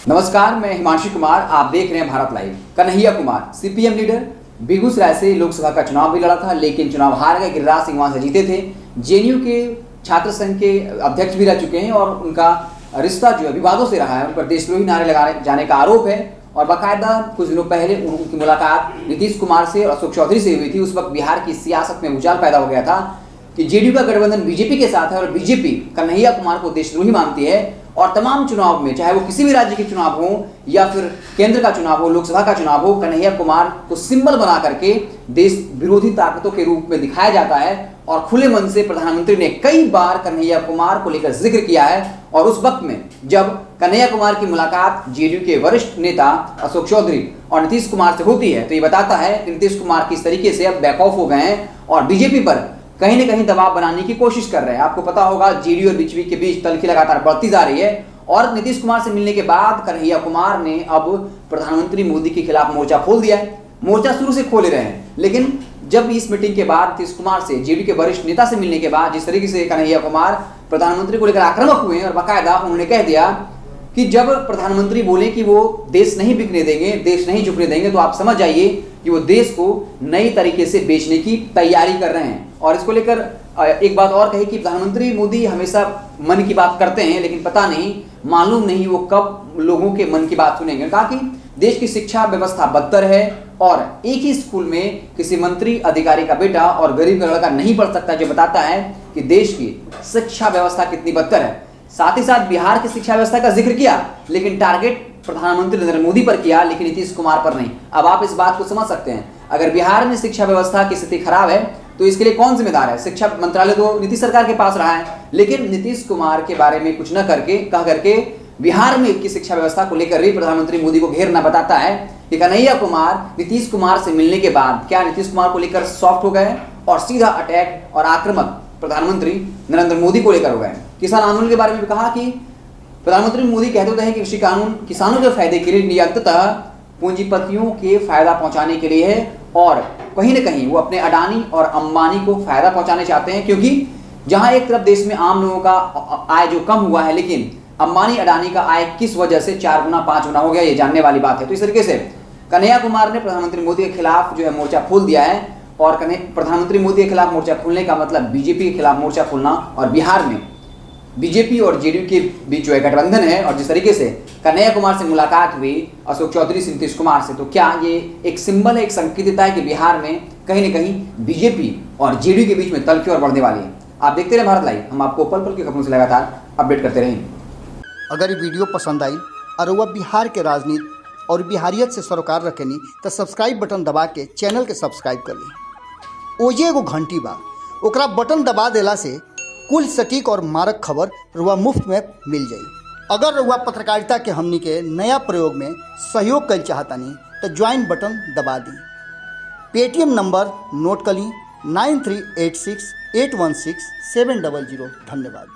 नमस्कार, मैं हिमांशु कुमार। आप देख रहे हैं Bharat live. Kanhaiya Kumar CPM leader Begusarai से लोकसभा का चुनाव भी लड़ा था, लेकिन चुनाव हार गए। गिरिराज सिंह वहां से जीते थे। जेएनयू के छात्र संघ के अध्यक्ष भी रह चुके हैं और उनका रिश्ता जो है विवादों से रहा है। उन पर देशद्रोही नारे लगाए जाने का आरोप है और बाकायदा कुछ दिनों पहले उनकी मुलाकात नीतीश कुमार से और अशोक चौधरी से हुई थी। उस वक्त बिहार की सियासत में भूचाल पैदा हो गया था कि जेडीयू का गठबंधन बीजेपी के साथ है और बीजेपी कन्हैया कुमार को देशद्रोही मानती है और तमाम चुनाव में, चाहे वो किसी भी राज्य के चुनाव हो या फिर केंद्र का चुनाव हो, लोकसभा का चुनाव हो, कन्हैया कुमार को सिंबल बना करके देश विरोधी ताकतों के रूप में दिखाया जाता है। और खुले मन से प्रधानमंत्री ने कई बार कन्हैया कुमार को लेकर जिक्र किया है। और उस वक्त में जब कन्हैया कुमार की मुलाकात जेडीयू के वरिष्ठ नेता अशोक चौधरी और नीतीश कुमार से होती है, तो ये बताता है कि नीतीश कुमार किस तरीके से अब बैक ऑफ हो गए हैं और बीजेपी पर कहीं न कहीं दबाव बनाने की कोशिश कर रहे हैं। आपको पता होगा जेडीयू और बीजेपी के बीच तल्खी लगातार बढ़ती जा रही है और नीतीश कुमार से मिलने के बाद कन्हैया कुमार ने अब प्रधानमंत्री मोदी के खिलाफ मोर्चा खोल दिया है। मोर्चा शुरू से खोले रहे हैं, लेकिन जब इस मीटिंग के बाद नीतीश कुमार से, जेडीयू के वरिष्ठ नेता से मिलने के बाद जिस तरीके से कन्हैया कुमार प्रधानमंत्री को लेकर आक्रामक हुए हैं और बाकायदा उन्होंने कह दिया कि जब प्रधानमंत्री बोले कि वो देश नहीं बिकने देंगे, देश नहीं झुकने देंगे, तो आप समझ जाइए कि वो देश को नई तरीके से बेचने की तैयारी कर रहे हैं। और इसको लेकर एक बात और कही कि प्रधानमंत्री मोदी हमेशा मन की बात करते हैं, लेकिन पता नहीं, मालूम नहीं वो कब लोगों के मन की बात सुनेंगे। कहा कि देश की शिक्षा व्यवस्था बदतर है और एक ही स्कूल में किसी मंत्री अधिकारी का बेटा और गरीब का लड़का नहीं पढ़ सकता, जो बताता है कि देश की शिक्षा व्यवस्था कितनी बदतर है। साथ ही साथ बिहार की शिक्षा व्यवस्था का जिक्र किया, लेकिन टारगेट प्रधानमंत्री नरेंद्र मोदी पर किया, लेकिन नीतीश कुमार पर नहीं। अब आप इस बात को समझ सकते हैं, अगर बिहार में शिक्षा व्यवस्था की स्थिति खराब है तो इसके लिए कौन जिम्मेदार है? शिक्षा मंत्रालय तो नीतीश सरकार के पास रहा है, लेकिन नीतीश कुमार के बारे में कुछ न कह करके बिहार में की शिक्षा व्यवस्था को लेकर भी प्रधानमंत्री मोदी को घेरना बताता है कि कन्हैया कुमार नीतीश कुमार से मिलने के बाद क्या नीतीश कुमार को लेकर सॉफ्ट हो गए और सीधा अटैक और आक्रामक प्रधानमंत्री नरेंद्र मोदी को लेकर हो गए। किसान आंदोलन के बारे में भी कहा कि प्रधानमंत्री मोदी कहते होते हैं कि कृषि कानून किसानों के फायदे के लिए, नियंत्रतः पूंजीपतियों के फायदा पहुंचाने के लिए है और कहीं न कहीं वो अपने अडानी और अंबानी को फायदा पहुंचाने चाहते हैं, क्योंकि जहां एक तरफ देश में आम लोगों का आय जो कम हुआ है, लेकिन अंबानी अडानी का आय किस वजह से 4 गुना 5 गुना हो गया, ये जानने वाली बात है। तो इस तरीके से कन्हैया कुमार ने प्रधानमंत्री मोदी के खिलाफ जो है मोर्चा खोल दिया है और प्रधानमंत्री मोदी के खिलाफ मोर्चा खोलने का मतलब बीजेपी के खिलाफ मोर्चा खोलना। और बिहार में बीजेपी और जेडीयू के बीच जो है गठबंधन है और जिस तरीके से कन्हैया कुमार से मुलाकात हुई अशोक चौधरी से, नीतीश कुमार से, तो क्या ये एक सिंबल है, एक संकेत देता है कि बिहार में कहीं न कहीं बीजेपी और जेडीयू के बीच में तल्खी और बढ़ने वाली है। आप देखते रहे भारत लाइव, हम आपको पल पल की खबरों से लगातार अपडेट करते रहेंगे। अगर ये वीडियो पसंद आई और वह बिहार के राजनीति और बिहारियत से सरोकार रखेनी तो सब्सक्राइब बटन दबा के चैनल के सब्सक्राइब कर ली। ओजे एगो घंटी बा, ओकरा बटन दबा देला से कुल सटीक और मारक खबर रुआ मुफ्त में मिल जाई। अगर रुआ पत्रकारिता के हमनी के नया प्रयोग में सहयोग कर चाहतानी तो ज्वाइन बटन दबा दी। पेटीएम नंबर नोट कर ली 9386816700। धन्यवाद।